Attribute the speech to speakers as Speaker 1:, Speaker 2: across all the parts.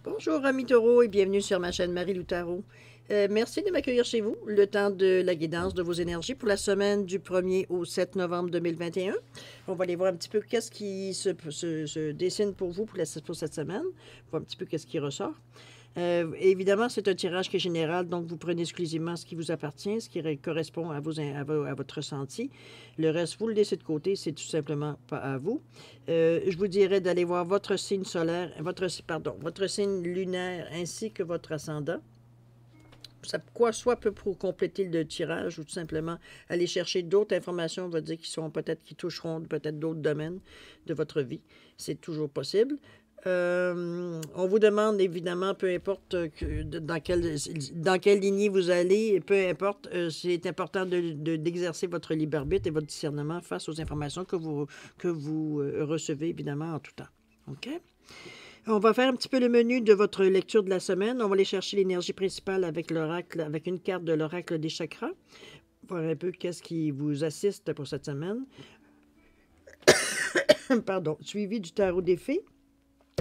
Speaker 1: Bonjour amis taureaux et bienvenue sur ma chaîne Marie-Lou Tarot. Merci de m'accueillir chez vous, le temps de la guidance de vos énergies pour la semaine du 1er au 7 novembre 2021. On va aller voir un petit peu qu'est-ce qui se dessine pour vous pour cette semaine, voir un petit peu qu'est-ce qui ressort. Évidemment, c'est un tirage qui est général, donc vous prenez exclusivement ce qui vous appartient, ce qui correspond à votre ressenti. Le reste, vous le laissez de côté, c'est tout simplement pas à vous. Je vous dirais d'aller voir votre signe solaire, votre signe lunaire ainsi que votre ascendant. Ça, quoi soit peut pour compléter le tirage ou tout simplement aller chercher d'autres informations, on va dire, qui toucheront peut-être d'autres domaines de votre vie. C'est toujours possible. On vous demande évidemment, peu importe dans quelle lignée vous allez, peu importe, c'est important d'exercer votre libre arbitre et votre discernement face aux informations que vous recevez évidemment en tout temps. OK? On va faire un petit peu le menu de votre lecture de la semaine. On va aller chercher l'énergie principale avec l'oracle, avec une carte de l'oracle des chakras. Voir un peu qu'est-ce qui vous assiste pour cette semaine. Pardon. Suivi du tarot des fées.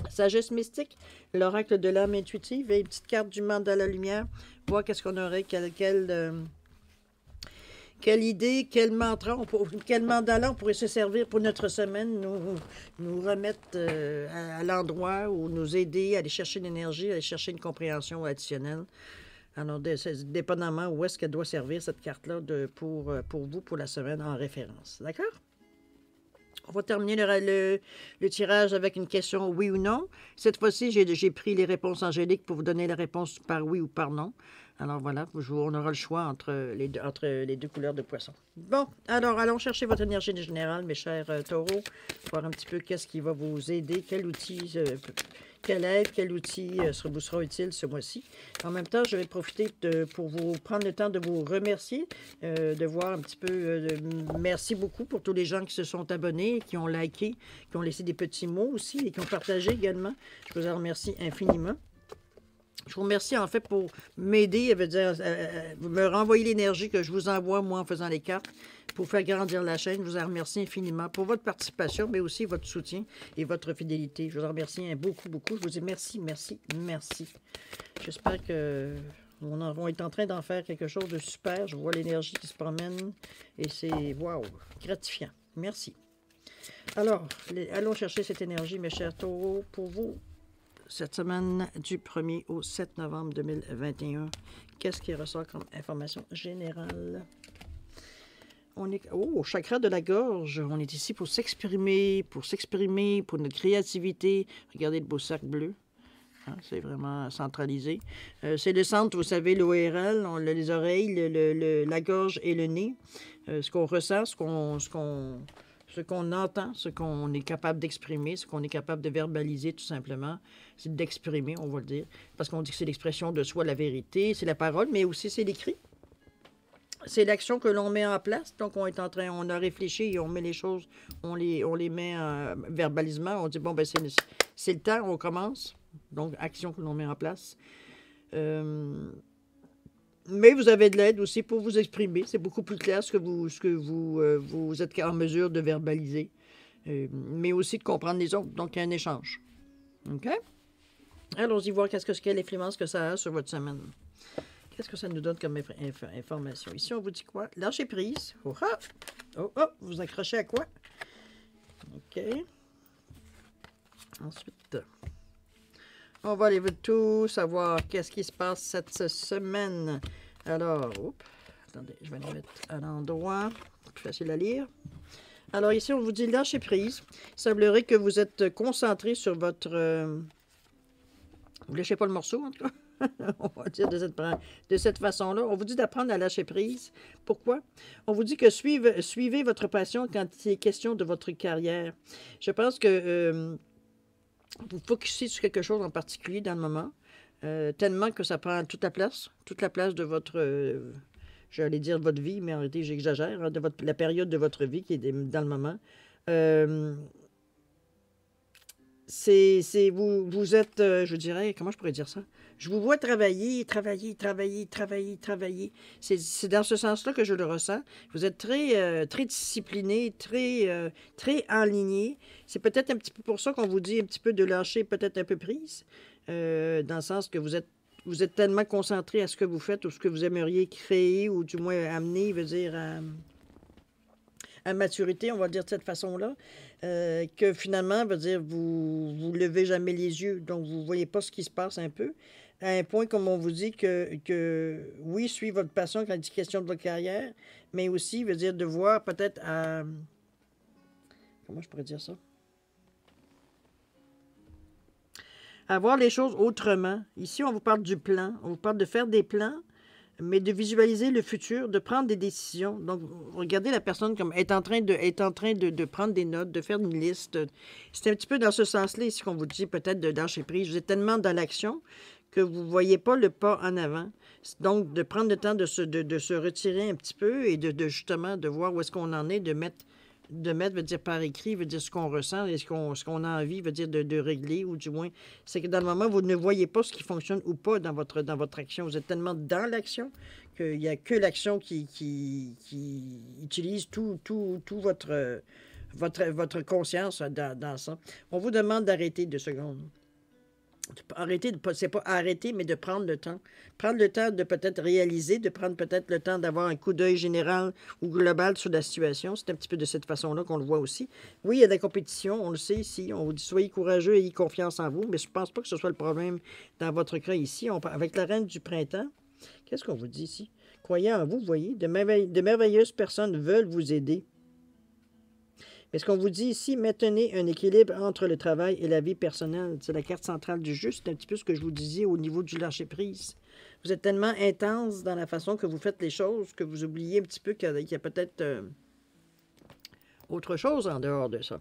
Speaker 1: Sagesse mystique, l'oracle de l'âme intuitive et une petite carte du mandala lumière. Voir qu'est-ce qu'on aurait, quelle idée, quel mantra, quel mandala on pourrait se servir pour notre semaine, nous remettre à l'endroit ou nous aider à aller chercher l'énergie, à aller chercher une compréhension additionnelle. Alors, dépendamment où est-ce qu'elle doit servir, cette carte-là, pour vous, pour la semaine en référence. D'accord? On va terminer le tirage avec une question oui ou non. Cette fois-ci, j'ai pris les réponses angéliques pour vous donner la réponse par oui ou par non. Alors voilà, on aura le choix entre les deux couleurs de poisson. Bon, alors allons chercher votre énergie générale, mes chers taureaux, voir un petit peu qu'est-ce qui va vous aider, quel outil, quelle aide, quel outil vous sera utile ce mois-ci. En même temps, je vais profiter pour vous prendre le temps de vous remercier, de voir un petit peu. Merci beaucoup pour tous les gens qui se sont abonnés, qui ont liké, qui ont laissé des petits mots aussi et qui ont partagé également. Je vous en remercie infiniment. Je vous remercie en fait pour m'aider, me renvoyer l'énergie que je vous envoie moi en faisant les cartes pour faire grandir la chaîne. Je vous en remercie infiniment pour votre participation, mais aussi votre soutien et votre fidélité. Je vous en remercie beaucoup, beaucoup. Je vous dis merci, merci, merci. J'espère que on est en train d'en faire quelque chose de super. Je vois l'énergie qui se promène et c'est waouh, gratifiant. Merci. Alors, allons chercher cette énergie, mes chers taureaux, pour vous. Cette semaine du 1er au 7 novembre 2021, qu'est-ce qui ressort comme information générale? On est au chakra de la gorge. On est ici pour s'exprimer, pour notre créativité. Regardez le beau cercle bleu. Hein, c'est vraiment centralisé. C'est le centre, vous savez, l'ORL, on a les oreilles, la gorge et le nez. Ce qu'on ressent, ce qu'on entend, ce qu'on est capable d'exprimer, ce qu'on est capable de verbaliser tout simplement, c'est d'exprimer, on va le dire. Parce qu'on dit que c'est l'expression de soi, la vérité, c'est la parole, mais aussi c'est l'écrit. C'est l'action que l'on met en place. Donc, on a réfléchi et on met les choses, on les met verbalisement. On dit, bon, ben c'est le temps, on commence. Donc, action que l'on met en place. Mais vous avez de l'aide aussi pour vous exprimer. C'est beaucoup plus clair ce que vous êtes en mesure de verbaliser. Mais aussi de comprendre les autres. Donc, il y a un échange. OK? Allons-y voir quelle influence que ça a sur votre semaine. Qu'est-ce que ça nous donne comme information? Ici, on vous dit quoi? Lâchez prise. Oh, oh, oh, vous accrochez à quoi? OK. Ensuite, on va aller tout savoir qu'est-ce qui se passe cette semaine. Alors, attendez, je vais les mettre à l'endroit. Plus facile à lire. Alors ici, on vous dit lâcher prise. Il semblerait que vous êtes concentré sur votre... Vous ne lâchez pas le morceau, en tout cas. On va dire de cette façon-là. On vous dit d'apprendre à lâcher prise. Pourquoi? On vous dit que suivez votre passion quand il est question de votre carrière. Je pense que vous focussez sur quelque chose en particulier dans le moment, tellement que ça prend toute la place de votre, j'allais dire votre vie, mais en réalité j'exagère, hein, la période de votre vie qui est dans le moment. vous êtes, je dirais, comment je pourrais dire ça? Je vous vois travailler, travailler, travailler, travailler, travailler. C'est dans ce sens-là que je le ressens. Vous êtes très discipliné, très enligné. C'est peut-être un petit peu pour ça qu'on vous dit un petit peu de lâcher peut-être un peu prise, dans le sens que vous êtes tellement concentré à ce que vous faites ou ce que vous aimeriez créer ou du moins amener, veut dire, à maturité, on va dire de cette façon-là, que finalement, veut dire, vous levez jamais les yeux, donc vous voyez pas ce qui se passe un peu, à un point, comme on vous dit, oui, suivez votre passion quand il est question de votre carrière, mais aussi, veut dire, de voir peut-être à... Comment je pourrais dire ça? À voir les choses autrement. Ici, on vous parle du plan, on vous parle de faire des plans, mais de visualiser le futur, de prendre des décisions. Donc, regardez la personne comme est en train de prendre des notes, de faire une liste. C'est un petit peu dans ce sens-là ici qu'on vous dit peut-être de lâcher prise. Vous êtes tellement dans l'action que vous ne voyez pas le pas en avant. Donc, de prendre le temps de se retirer un petit peu et justement de voir où est-ce qu'on en est, veut dire par écrit, veut dire ce qu'on ressent et ce qu'on a envie, veut dire de régler, ou du moins, c'est que dans le moment, vous ne voyez pas ce qui fonctionne ou pas dans votre action. Vous êtes tellement dans l'action qu'il n'y a que l'action qui utilise tout votre conscience dans ça. On vous demande d'arrêter 2 secondes. Arrêter, c'est pas arrêter, mais de prendre le temps. Prendre le temps de peut-être réaliser, de prendre peut-être le temps d'avoir un coup d'œil général ou global sur la situation. C'est un petit peu de cette façon-là qu'on le voit aussi. Oui, il y a des compétitions, on le sait ici. On vous dit soyez courageux et ayez confiance en vous, mais je ne pense pas que ce soit le problème dans votre cas ici. Avec la reine du printemps, qu'est-ce qu'on vous dit ici? Croyez en vous, voyez, de merveilleuses personnes veulent vous aider. Mais ce qu'on vous dit ici, maintenez un équilibre entre le travail et la vie personnelle. C'est la carte centrale du jeu. C'est un petit peu ce que je vous disais au niveau du lâcher-prise. Vous êtes tellement intense dans la façon que vous faites les choses que vous oubliez un petit peu qu'il y a peut-être autre chose en dehors de ça.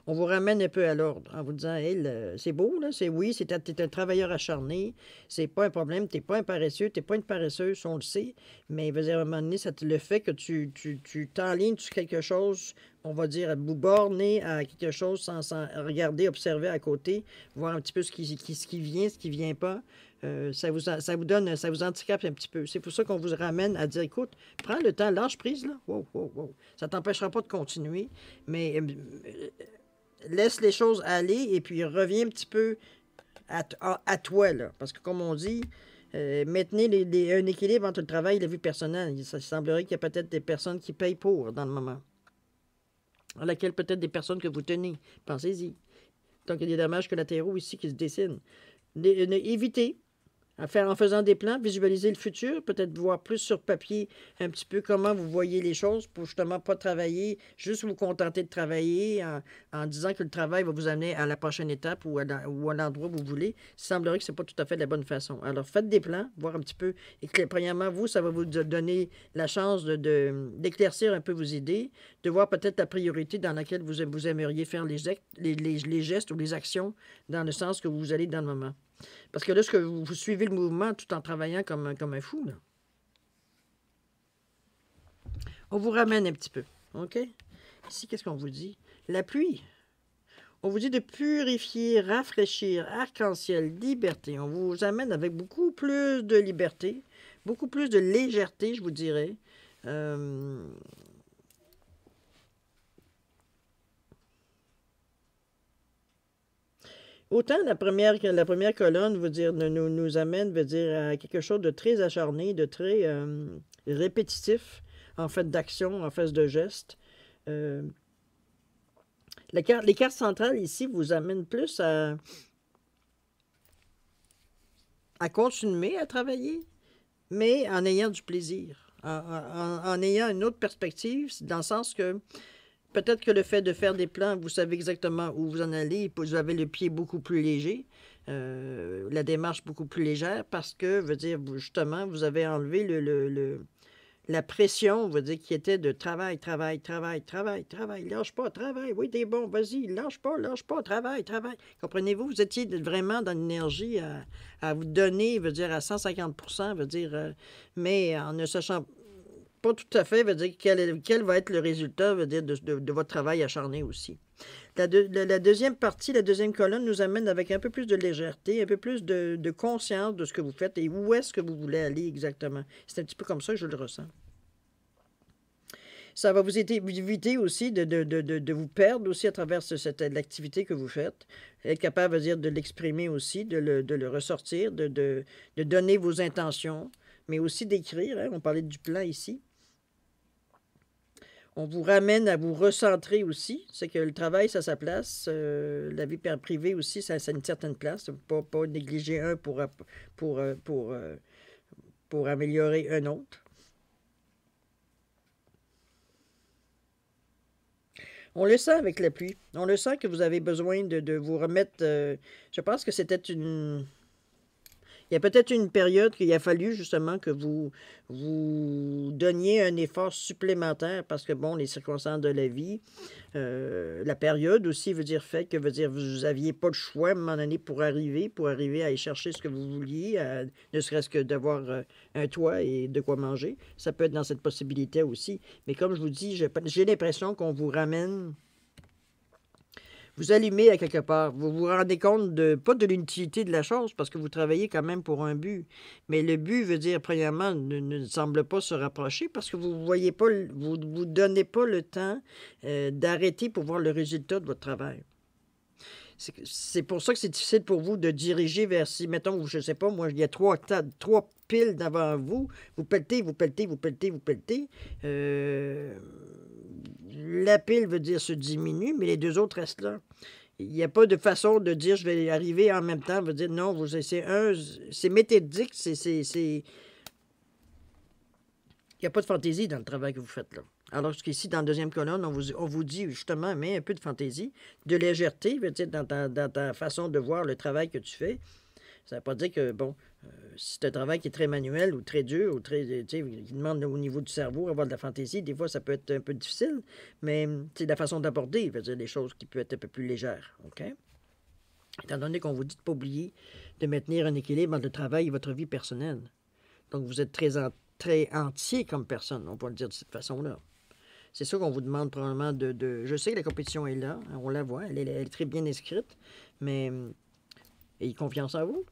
Speaker 1: On vous ramène un peu à l'ordre en vous disant, hey, c'est beau, là, t'es un travailleur acharné, c'est pas un problème, t'es pas un paresseux, t'es pas une paresseuse, on le sait, mais il veut dire, à un moment donné, le fait que tu t'enlignes sur quelque chose, on va dire, à bout borné à quelque chose sans regarder, observer à côté, voir un petit peu ce qui vient, ce qui vient pas, ça vous handicape un petit peu. C'est pour ça qu'on vous ramène à dire, écoute, prends le temps, lâche prise, là, wow, wow, wow. Ça t'empêchera pas de continuer, mais... laisse les choses aller et puis reviens un petit peu à toi, là. Parce que, comme on dit, maintenez un équilibre entre le travail et la vie personnelle. Ça semblerait qu'il y a peut-être des personnes qui payent pour dans le moment. À laquelle peut-être des personnes que vous tenez. Pensez-y. Donc, il y a des dommages collatéraux ici qui se dessinent. Évitez. En faisant des plans, visualiser le futur, peut-être voir plus sur papier un petit peu comment vous voyez les choses pour justement pas travailler, juste vous contenter de travailler en disant que le travail va vous amener à la prochaine étape ou à l'endroit où vous voulez. Il semblerait que ce n'est pas tout à fait de la bonne façon. Alors, faites des plans, voir un petit peu. Et que, premièrement, ça va vous donner la chance d'éclaircir un peu vos idées, de voir peut-être la priorité dans laquelle vous aimeriez faire les gestes ou les actions dans le sens que vous allez dans le moment. Parce que là, vous suivez le mouvement tout en travaillant comme un fou, là. On vous ramène un petit peu, OK? Ici, qu'est-ce qu'on vous dit? La pluie. On vous dit de purifier, rafraîchir, arc-en-ciel, liberté. On vous amène avec beaucoup plus de liberté, beaucoup plus de légèreté, je vous dirais. Autant la première colonne veut dire, nous amène veut dire, à quelque chose de très acharné, de très répétitif, en fait d'action, en fait de geste. Les cartes centrales ici vous amènent plus à continuer à travailler, mais en ayant du plaisir, en ayant une autre perspective, dans le sens que peut-être que le fait de faire des plans, vous savez exactement où vous en allez, vous avez le pied beaucoup plus léger, la démarche beaucoup plus légère, parce que, veut dire, justement, vous avez enlevé la pression, veut dire, qui était de travail, lâche pas, travail, oui, t'es bon, vas-y, lâche pas, travail. Comprenez-vous, vous étiez vraiment dans l'énergie à vous donner, veut dire, à 150%, veut dire, mais en ne sachant pas tout à fait, veut dire, quel va être le résultat, veut dire, de votre travail acharné aussi. La deuxième partie, la deuxième colonne nous amène avec un peu plus de légèreté, un peu plus de conscience de ce que vous faites et où est-ce que vous voulez aller exactement. C'est un petit peu comme ça que je le ressens. Ça va vous éviter aussi de vous perdre aussi à travers l'activité que vous faites. Être capable, dire, de l'exprimer aussi, de le ressortir, de donner vos intentions, mais aussi d'écrire. Hein. On parlait du plan ici. On vous ramène à vous recentrer aussi. C'est que le travail, ça a sa place. La vie privée aussi, ça a une certaine place. Pas négliger un pour améliorer un autre. On le sent avec la pluie. On le sent que vous avez besoin de vous remettre. Je pense que c'était une. Il y a peut-être une période qu'il a fallu justement que vous donniez un effort supplémentaire parce que, bon, les circonstances de la vie, la période aussi veut dire vous n'aviez pas le choix à un moment donné pour arriver à aller chercher ce que vous vouliez, ne serait-ce que d'avoir un toit et de quoi manger. Ça peut être dans cette possibilité aussi. Mais comme je vous dis, j'ai l'impression qu'on vous ramène. Vous allumez à quelque part. Vous vous rendez compte pas de l'utilité de la chose, parce que vous travaillez quand même pour un but. Mais le but veut dire, premièrement, ne semble pas se rapprocher, parce que vous voyez pas, vous donnez pas le temps d'arrêter pour voir le résultat de votre travail. C'est pour ça que c'est difficile pour vous de diriger vers si, mettons, je ne sais pas, moi, il y a trois piles devant vous. Vous pelletez. La pile veut dire se diminue, mais les deux autres restent là. Il n'y a pas de façon de dire je vais arriver en même temps. Veut dire non, c'est méthodique, il n'y a pas de fantaisie dans le travail que vous faites là. Alors qu'ici, dans la deuxième colonne, on vous dit justement, mets un peu de fantaisie, de légèreté, veut dire dans ta façon de voir le travail que tu fais. Ça ne veut pas dire que, bon, si c'est un travail qui est très manuel ou très dur, ou très, qui demande au niveau du cerveau avoir de la fantaisie, des fois, ça peut être un peu difficile, mais c'est la façon d'aborder, veut dire, les choses qui peuvent être un peu plus légères, OK? Étant donné qu'on vous dit de ne pas oublier de maintenir un équilibre entre le travail et votre vie personnelle. Donc, vous êtes très entier comme personne, on peut le dire de cette façon-là. C'est ça qu'on vous demande probablement Je sais que la compétition est là, on la voit, elle est très bien inscrite, mais ayez confiance en vous.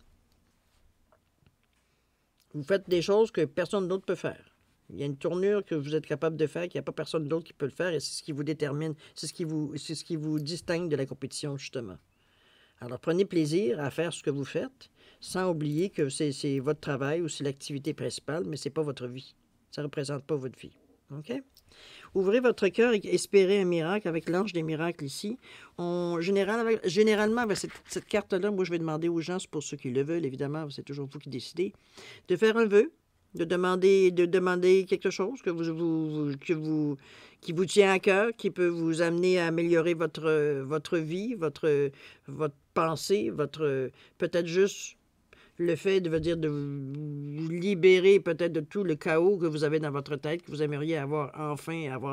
Speaker 1: Vous faites des choses que personne d'autre peut faire. Il y a une tournure que vous êtes capable de faire, qu'il n'y a pas personne d'autre qui peut le faire, et c'est ce qui vous détermine, c'est ce qui vous distingue de la compétition, justement. Alors, prenez plaisir à faire ce que vous faites, sans oublier que c'est votre travail ou c'est l'activité principale, mais ce n'est pas votre vie. Ça ne représente pas votre vie. OK? Ouvrez votre cœur et espérez un miracle avec l'ange des miracles ici. Généralement, avec cette carte-là, moi, je vais demander aux gens, c'est pour ceux qui le veulent, évidemment, c'est toujours vous qui décidez, de faire un vœu, de demander quelque chose qui vous tient à cœur, qui peut vous amener à améliorer votre vie, votre pensée, peut-être juste le fait de vous libérer peut-être de tout le chaos que vous avez dans votre tête, que vous aimeriez avoir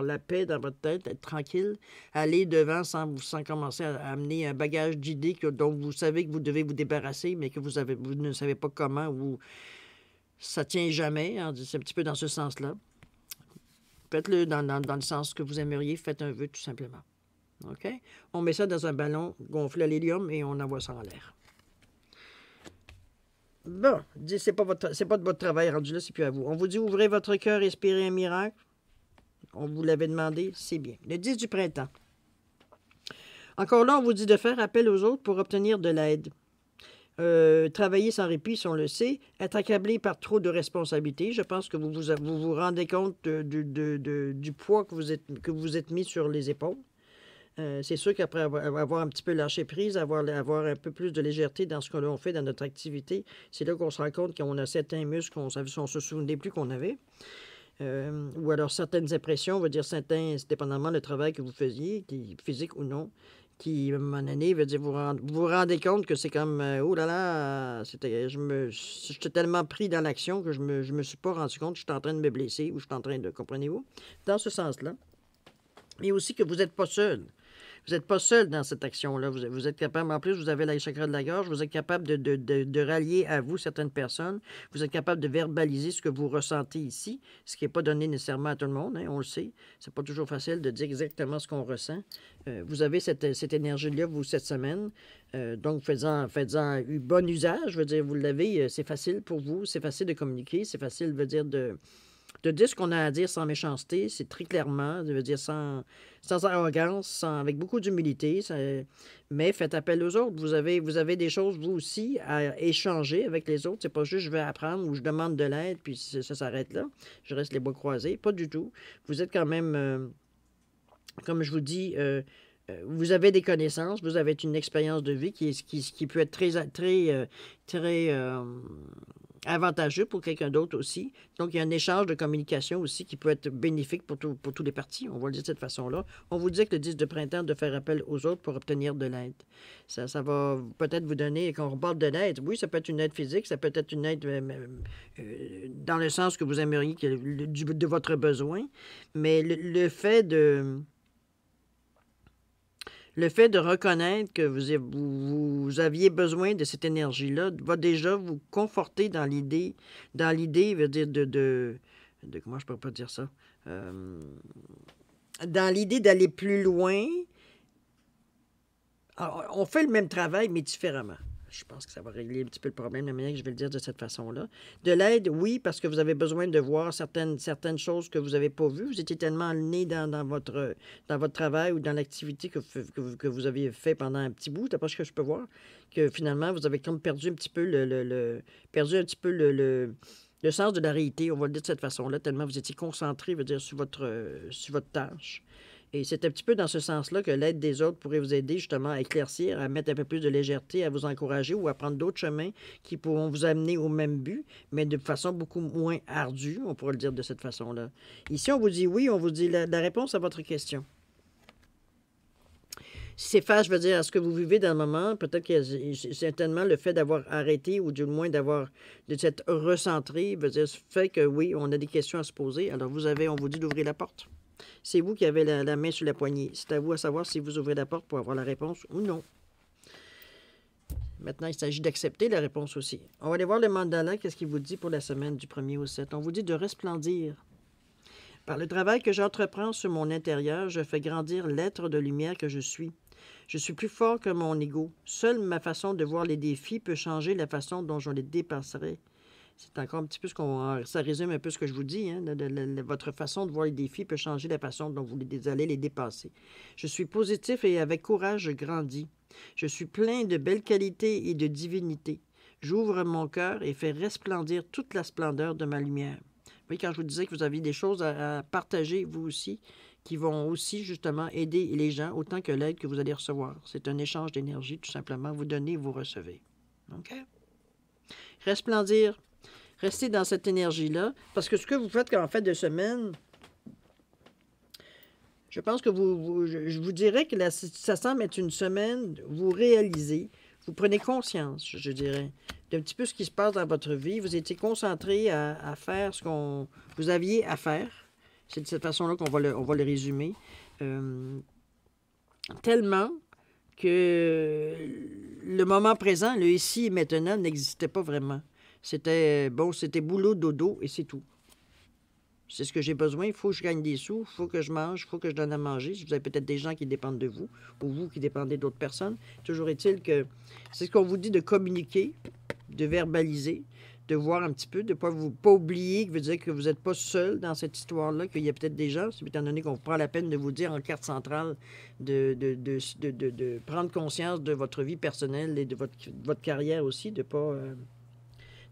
Speaker 1: la paix dans votre tête, être tranquille, aller devant sans commencer à amener un bagage d'idées dont vous savez que vous devez vous débarrasser, mais que vous ne savez pas comment, ou ça tient jamais. Hein, c'est un petit peu dans ce sens-là. Faites-le dans le sens que vous aimeriez, faites un vœu tout simplement. OK? On met ça dans un ballon gonflé à l'hélium et on envoie ça en l'air. Bon, c'est pas de votre travail rendu là, c'est plus à vous. On vous dit ouvrez votre cœur, espérez un miracle. On vous l'avait demandé, c'est bien. Le 10 du printemps. Encore là, on vous dit de faire appel aux autres pour obtenir de l'aide. Travailler sans répit, si on le sait. Être accablé par trop de responsabilités. Je pense que vous vous rendez compte du poids que vous êtes mis sur les épaules. C'est sûr qu'après avoir un petit peu lâché prise, avoir un peu plus de légèreté dans ce que l'on fait dans notre activité, c'est là qu'on se rend compte qu'on a certains muscles qu'on ne se souvenait plus qu'on avait. Ou alors certaines impressions, on va dire dépendamment du travail que vous faisiez, physique ou non, qui, à un moment donné, veut dire vous vous rendez compte que c'est comme oh là là, j'étais tellement pris dans l'action que je me suis pas rendu compte que j'étais en train de me blesser ou je suis en train de, comprenez-vous? Dans ce sens-là. Mais aussi que vous n'êtes pas seul. Vous n'êtes pas seul dans cette action-là. Vous êtes capable, en plus, vous avez la chakra de la gorge, vous êtes capable de rallier à vous certaines personnes. Vous êtes capable de verbaliser ce que vous ressentez ici, ce qui n'est pas donné nécessairement à tout le monde, hein, on le sait. C'est pas toujours facile de dire exactement ce qu'on ressent. Vous avez cette énergie-là, vous, cette semaine. Donc, faites-en bon usage. Je veux dire, vous l'avez, c'est facile pour vous, c'est facile de communiquer, c'est facile, veut dire, de dire ce qu'on a à dire sans méchanceté, c'est très clairement, je veux dire, sans arrogance, avec beaucoup d'humilité, mais faites appel aux autres. Vous avez des choses, vous aussi, à échanger avec les autres. C'est pas juste je vais apprendre ou je demande de l'aide, puis ça s'arrête là. Je reste les bras croisés. Pas du tout. Vous êtes quand même, comme je vous dis, vous avez des connaissances, vous avez une expérience de vie qui peut être très avantageux pour quelqu'un d'autre aussi. Donc, il y a un échange de communication aussi qui peut être bénéfique pour tous les parties. On va le dire de cette façon-là. On vous dit que le 10 de printemps, de faire appel aux autres pour obtenir de l'aide. Ça va peut-être vous donner, quand on parle de l'aide, oui, ça peut être une aide physique, ça peut être une aide dans le sens que vous aimeriez de votre besoin, mais le fait de reconnaître que vous aviez besoin de cette énergie-là va déjà vous conforter dans l'idée, veut dire, de comment je pourrais pas dire ça? Dans l'idée d'aller plus loin. Alors, on fait le même travail, mais différemment. Je pense que ça va régler un petit peu le problème, de la manière que je vais le dire de cette façon-là. De l'aide, oui, parce que vous avez besoin de voir certaines choses que vous n'avez pas vues. Vous étiez tellement né dans votre travail ou dans l'activité que vous aviez fait pendant un petit bout, d'après ce que je peux voir, que finalement, vous avez comme perdu un petit peu le sens de la réalité, on va le dire de cette façon-là, tellement vous étiez concentré, veut dire, sur votre tâche. Et c'est un petit peu dans ce sens-là que l'aide des autres pourrait vous aider justement à éclaircir, à mettre un peu plus de légèreté, à vous encourager ou à prendre d'autres chemins qui pourront vous amener au même but, mais de façon beaucoup moins ardue, on pourrait le dire de cette façon-là. Ici, on vous dit oui, on vous dit la réponse à votre question. Si c'est face, je veux dire, à ce que vous vivez dans le moment, peut-être que certainement le fait d'avoir arrêté ou du moins de s'être recentré, veut dire, fait que oui, on a des questions à se poser. Alors on vous dit d'ouvrir la porte. C'est vous qui avez la main sur la poignée. C'est à vous à savoir si vous ouvrez la porte pour avoir la réponse ou non. Maintenant, il s'agit d'accepter la réponse aussi. On va aller voir le mandala, qu'est-ce qu'il vous dit pour la semaine du 1er au 7. On vous dit de resplendir. Par le travail que j'entreprends sur mon intérieur, je fais grandir l'être de lumière que je suis. Je suis plus fort que mon ego. Seule ma façon de voir les défis peut changer la façon dont je les dépasserai. C'est encore un petit peu ça résume un peu ce que je vous dis. Hein? Votre façon de voir les défis peut changer la façon dont vous allez les dépasser. Je suis positif et avec courage, je grandis. Je suis plein de belles qualités et de divinité. J'ouvre mon cœur et fais resplendir toute la splendeur de ma lumière. Vous voyez, quand je vous disais que vous aviez des choses à partager, vous aussi, qui vont aussi, justement, aider les gens autant que l'aide que vous allez recevoir. C'est un échange d'énergie, tout simplement. Vous donnez, vous recevez. OK? Resplendir. Restez dans cette énergie-là, parce que ce que vous faites en fin de semaine, je pense que je vous dirais que ça semble être une semaine, vous réalisez, vous prenez conscience, je dirais, d'un petit peu ce qui se passe dans votre vie. Vous étiez concentré à faire ce qu'on vous aviez à faire. C'est de cette façon-là qu'on va le résumer. Tellement que le moment présent, le ici et maintenant, n'existait pas vraiment. C'était boulot, dodo, et c'est tout. C'est ce que j'ai besoin. Il faut que je gagne des sous, il faut que je mange, il faut que je donne à manger. Si vous avez peut-être des gens qui dépendent de vous, ou vous qui dépendez d'autres personnes, toujours est-il que c'est ce qu'on vous dit de communiquer, de verbaliser, de voir un petit peu, de ne pas oublier, que veut dire que vous n'êtes pas seul dans cette histoire-là, qu'il y a peut-être des gens, étant donné qu'on prend la peine de vous dire en carte centrale de prendre conscience de votre vie personnelle et de votre carrière aussi, de pas...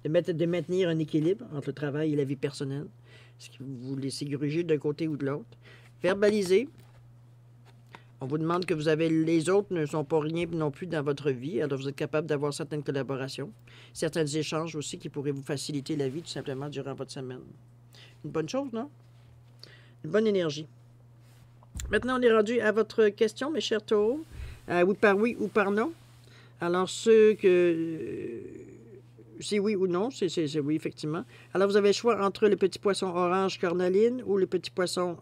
Speaker 1: de maintenir un équilibre entre le travail et la vie personnelle. Est-ce que vous les sécurisez d'un côté ou de l'autre? Verbaliser. On vous demande que les autres ne sont pas rien non plus dans votre vie, alors vous êtes capable d'avoir certaines collaborations, certains échanges aussi qui pourraient vous faciliter la vie tout simplement durant votre semaine. Une bonne chose, non? Une bonne énergie. Maintenant, on est rendu à votre question, mes chers taureaux. Oui par non. Alors, ceux c'est oui ou non, c'est oui, effectivement. Alors, vous avez le choix entre le petit poisson orange cornaline ou le petit poisson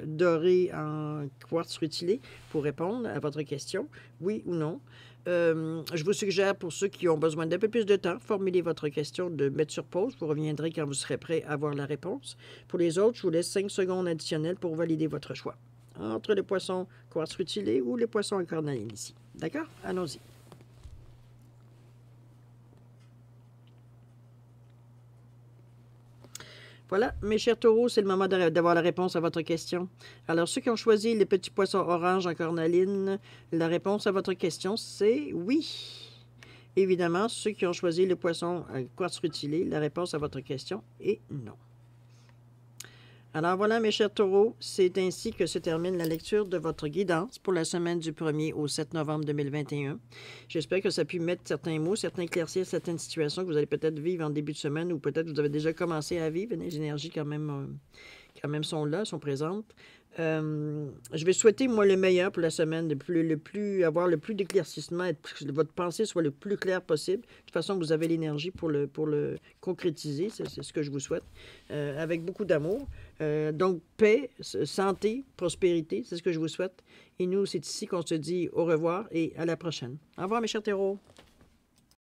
Speaker 1: doré en quartz rutilé pour répondre à votre question, oui ou non. Je vous suggère, pour ceux qui ont besoin d'un peu plus de temps, formuler votre question, de mettre sur pause. Vous reviendrez quand vous serez prêt à avoir la réponse. Pour les autres, je vous laisse 5 secondes additionnelles pour valider votre choix. Entre le poisson quartz rutilé ou le poisson en cornaline ici. D'accord? Allons-y. Voilà, mes chers taureaux, c'est le moment d'avoir la réponse à votre question. Alors, ceux qui ont choisi les petits poissons orange en cornaline, la réponse à votre question, c'est oui. Évidemment, ceux qui ont choisi le poisson quartz rutilé, la réponse à votre question est non. Alors voilà, mes chers taureaux, c'est ainsi que se termine la lecture de votre guidance pour la semaine du 1er au 7 novembre 2021. J'espère que ça a pu mettre certains mots, certains éclaircir certaines situations que vous allez peut-être vivre en début de semaine ou peut-être vous avez déjà commencé à vivre. Les énergies quand même sont là, sont présentes. Je vais souhaiter, moi, le meilleur pour la semaine, avoir le plus d'éclaircissement, que votre pensée soit le plus claire possible. De toute façon, vous avez l'énergie pour le concrétiser, c'est ce que je vous souhaite, avec beaucoup d'amour. Donc, paix, santé, prospérité, c'est ce que je vous souhaite. Et nous, c'est ici qu'on se dit au revoir et à la prochaine. Au revoir, mes chers taureaux.